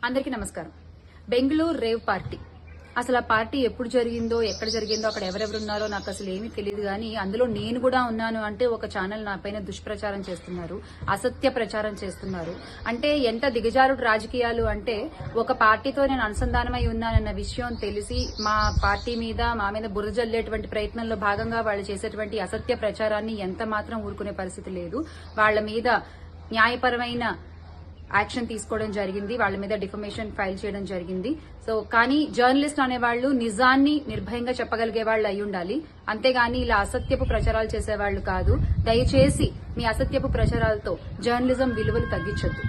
అందరికీ నమస్కారం. Bengaluru rave party అసలు ఆ పార్టీ ఎప్పుడు జరిగిందో, ఎక్కడ జరిగిందో, అక్కడ ఎవరెవరు ఉన్నారో నాకు అసలు ఏమీ తెలియదు. కానీ అందులో నేను కూడా ఉన్నాను అంటే ఒక ఛానల్ నా పైన దుష్ప్రచారం చేస్తున్నారు, అసత్య ప్రచారం చేస్తున్నారు. అంటే ఎంత దిగజారుడు రాజకీయాలు అంటే ఒక పార్టీతో నేను అనుసంధానమై ఉన్నానన్న విషయం తెలిసి మా పార్టీ మీద, మా మీద బురద జల్లేటువంటి ప్రయత్నంలో భాగంగా వాళ్ళు చేసేటువంటి అసత్య ప్రచారాన్ని ఎంత మాత్రం ఊరుకునే పరిస్థితి లేదు. వాళ్ళ మీద న్యాయపరమైన యాక్షన్ తీసుకోవడం జరిగింది, వాళ్ళ మీద డిఫమేషన్ ఫైల్ చేయడం జరిగింది. సో కానీ జర్నలిస్ట్ అనేవాళ్లు నిజాన్ని నిర్భయంగా చెప్పగలిగే వాళ్ళు అయి ఉండాలి, అంతేగాని ఇలా అసత్యపు ప్రచారాలు చేసేవాళ్లు కాదు. దయచేసి మీ అసత్యపు ప్రచారాలతో జర్నలిజం విలువలు తగ్గించొద్దు.